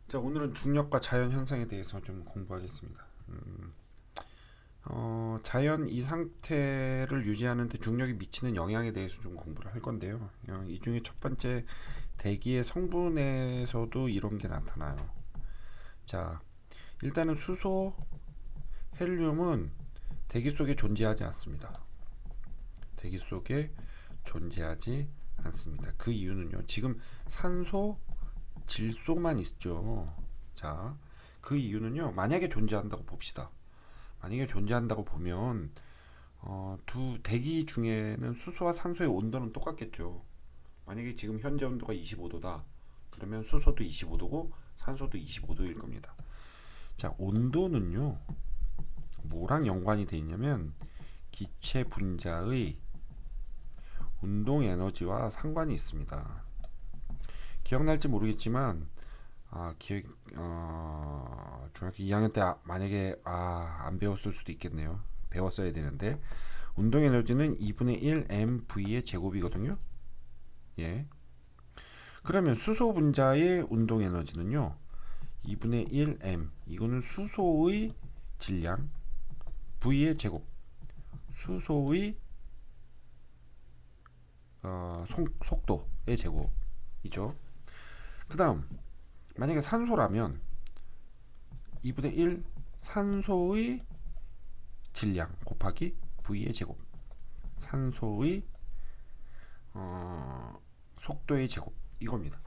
자, 오늘은 중력과 자연 현상에 대해서 좀 공부하겠습니다. 자연 이 상태를 유지하는 데 중력이 미치는 영향에 대해서 좀 공부를 할 건데요. 이 중에 첫 번째, 대기의 성분에서도 이런 게 나타나요. 자, 일단은 수소, 헬륨은 대기 속에 존재하지 않습니다. 대기 속에 존재하지 않습니다. 그 이유는요. 지금 산소, 질소만 있죠. 자, 그 이유는요. 만약에 존재한다고 봅시다. 만약에 존재한다고 보면 두 대기 중에는 수소와 산소의 온도는 똑같겠죠. 만약에 지금 현재 온도가 25도다. 그러면 수소도 25도고 산소도 25도일 겁니다. 자, 온도는요. 뭐랑 연관이 돼 있냐면 기체 분자의 운동 에너지와 상관이 있습니다. 기억날지 모르겠지만 중학교 2학년 때 만약에 안 배웠을 수도 있겠네요. 배웠어야 되는데 운동 에너지는 2분의 1 mv의 제곱이거든요. 예. 그러면 수소 분자의 운동 에너지는요. 2분의 1 m. 이거는 수소의 질량 v의 제곱. 수소의 속도의 제곱이죠. 그다음 만약에 산소라면 2분의 1 산소의 질량 곱하기 V의 제곱. 산소의 속도의 제곱. 이겁니다.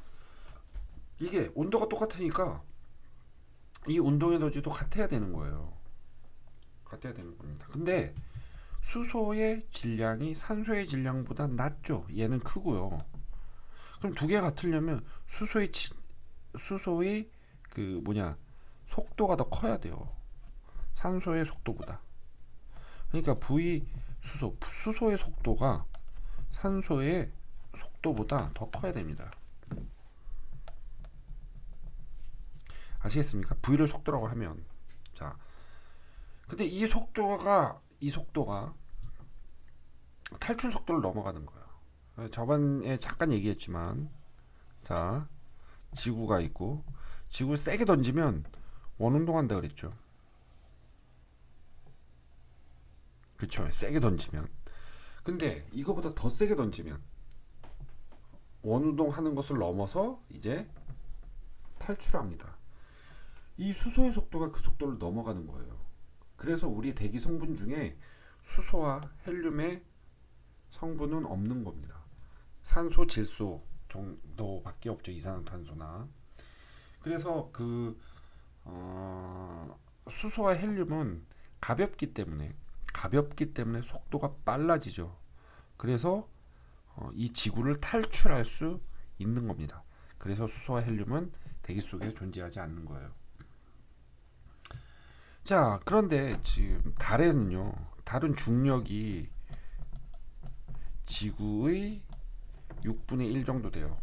이게 온도가 똑같으니까 이 운동 에너지도 같아야 되는 거예요. 같아야 되는 겁니다. 근데 수소의 질량이 산소의 질량보다 낮죠. 얘는 크고요. 그럼 두 개 같으려면 수소의 그 뭐냐 속도가 더 커야 돼요. 산소의 속도보다. 그러니까 수소의 속도가 산소의 속도보다 더 커야 됩니다. 아시겠습니까? V를 속도라고 하면 자, 근데 이 속도가 탈출 속도를 넘어가는 거예요. 저번에 잠깐 얘기했지만 자, 지구가 있고 지구를 세게 던지면 원운동한다 그랬죠. 그쵸? 세게 던지면. 근데 이거보다 더 세게 던지면 원운동 하는 것을 넘어서 이제 탈출합니다. 이 수소의 속도가 그 속도를 넘어가는 거예요. 그래서 우리 대기 성분 중에 수소와 헬륨의 성분은 없는 겁니다. 산소, 질소 정도밖에 없죠. 이산화탄소나. 그래서 수소와 헬륨은 가볍기 때문에 속도가 빨라지죠. 그래서 이 지구를 탈출할 수 있는 겁니다. 그래서 수소와 헬륨은 대기 속에 존재하지 않는 거예요. 자, 그런데 지금 달에는요, 달은 중력이 지구의 6분의 1 정도 돼요.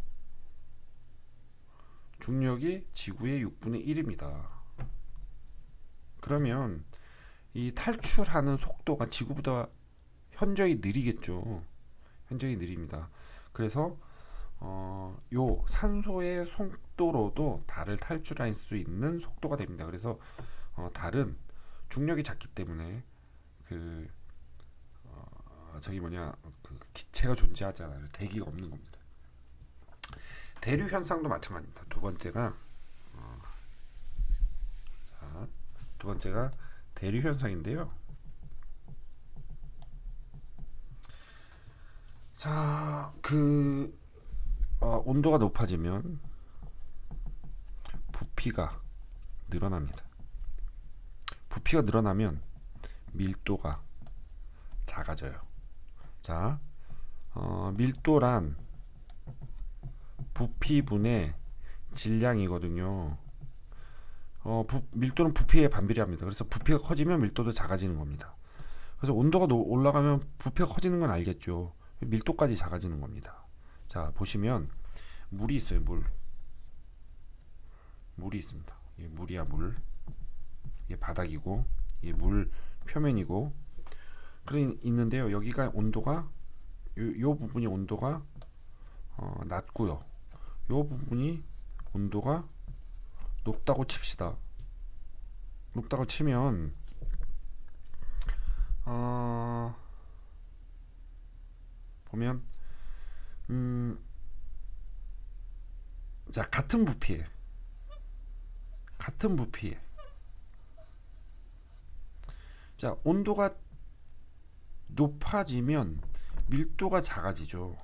중력이 지구의 6분의 1입니다. 그러면 이 탈출하는 속도가 지구보다 현저히 느리겠죠. 현저히 느립니다. 그래서 요 산소의 속도로도 달을 탈출할 수 있는 속도가 됩니다. 그래서 달은 중력이 작기 때문에 그 저기 뭐냐 그 기체가 존재하지 않아요. 대기가 없는 겁니다. 대류 현상도 마찬가지입니다. 두 번째가 대류 현상인데요. 자, 온도가 높아지면 부피가 늘어납니다. 부피가 늘어나면 밀도가 작아져요. 자, 밀도란 부피분의 질량이거든요. 밀도는 부피에 반비례합니다. 그래서 부피가 커지면 밀도도 작아지는 겁니다. 그래서 온도가 올라가면 부피가 커지는 건 알겠죠. 밀도까지 작아지는 겁니다. 자, 보시면 물이 있어요. 물이 있습니다. 이게 물이야, 물. 이게 바닥이고 이게 물 표면이고 있는데요. 여기가 온도가 요 부분이 온도가 낮고요. 요 부분이 온도가 높다고 칩시다. 높다고 치면 보면 자, 같은 부피에 자, 온도가 높아지면 밀도가 작아지죠.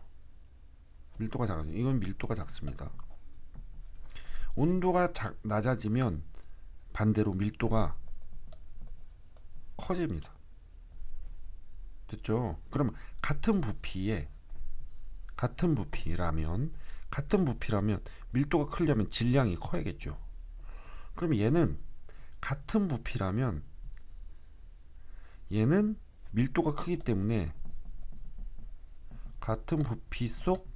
이건 밀도가 작습니다. 온도가 낮아지면 반대로 밀도가 커집니다. 됐죠? 그럼 같은 부피라면 밀도가 크려면 질량이 커야겠죠. 그럼 얘는 같은 부피라면 얘는 밀도가 크기 때문에 같은 부피 속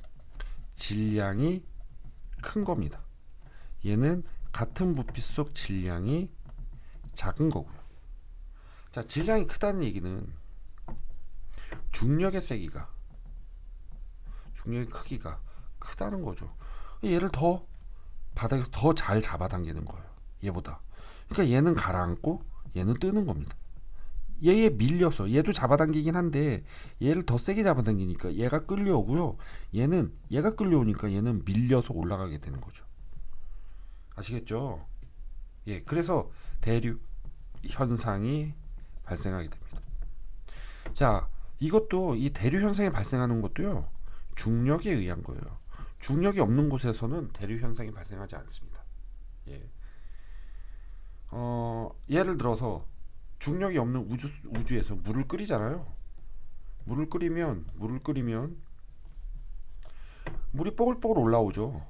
질량이 큰 겁니다. 얘는 같은 부피 속 질량이 작은 거고요. 자, 질량이 크다는 얘기는 중력의 크기가 크다는 거죠. 얘를 더 바닥에서 더 잘 잡아당기는 거예요. 얘보다. 그러니까 얘는 가라앉고 얘는 뜨는 겁니다. 얘에 밀려서 얘도 잡아당기긴 한데 얘를 더 세게 잡아당기니까 얘가 끌려오고요. 얘가 끌려오니까 얘는 밀려서 올라가게 되는 거죠. 아시겠죠? 예, 그래서 대류 현상이 발생하게 됩니다. 자, 이것도 이 대류 현상이 발생하는 것도요. 중력에 의한 거예요. 중력이 없는 곳에서는 대류 현상이 발생하지 않습니다. 예. 예를 들어서 중력이 없는 우주에서 물을 끓이잖아요. 물을 끓이면 물이 뽀글뽀글 올라오죠.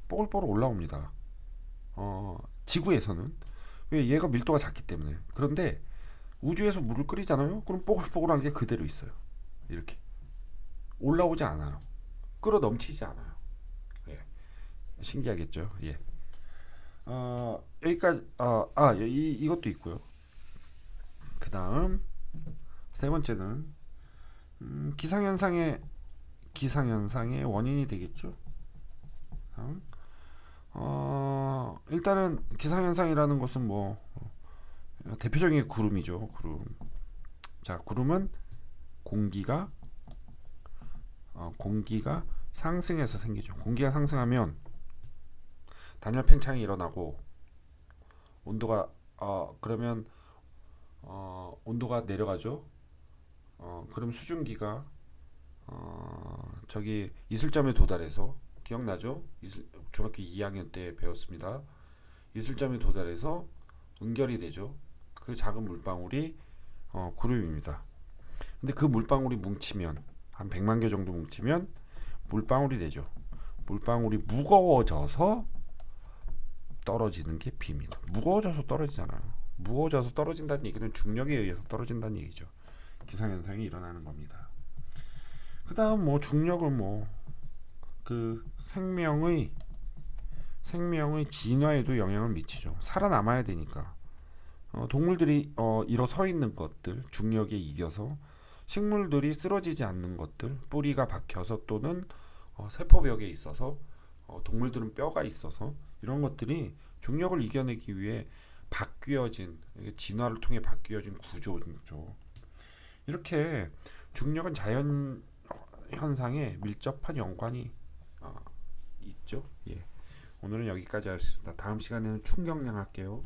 뽀글뽀글 올라옵니다. 지구에서는 왜 얘가 밀도가 작기 때문에. 그런데 우주에서 물을 끓이잖아요. 그럼 뽀글뽀글한 게 그대로 있어요. 이렇게 올라오지 않아요. 끌어 넘치지 않아요. 예. 신기하겠죠. 예. 여기까지 이것도 있고요. 그 다음 세 번째는 기상현상의 원인이 되겠죠. 일단은 기상현상이라는 것은 뭐 대표적인 게 구름이죠. 자, 구름은 공기가 상승해서 생기죠. 공기가 상승하면 단열 팽창이 일어나고 온도가 그러면 온도가 내려가죠. 그럼 수증기가 저기 이슬점에 도달해서 기억나죠? 중학교 2학년 때 배웠습니다. 이슬점에 도달해서 응결이 되죠. 그 작은 물방울이 구름입니다. 근데 그 물방울이 뭉치면 한 100만 개 정도 뭉치면 물방울이 되죠. 물방울이 무거워져서 떨어지는 게 비입니다. 무거워져서 떨어지잖아요. 무거워져서 떨어진다는 얘기는 중력에 의해서 떨어진다는 얘기죠. 기상현상이 일어나는 겁니다. 그 다음 뭐 중력은 그 생명의 진화에도 영향을 미치죠. 살아남아야 되니까. 동물들이 일어서 있는 것들, 중력에 이겨서 식물들이 쓰러지지 않는 것들, 뿌리가 박혀서 또는 세포벽에 있어서 동물들은 뼈가 있어서 이런 것들이 중력을 이겨내기 위해 진화를 통해 바뀌어진 구조죠. 이렇게 중력은 자연 현상에 밀접한 연관이 있죠. 예. 오늘은 여기까지 하겠습니다. 다음 시간에는 충격량 할게요.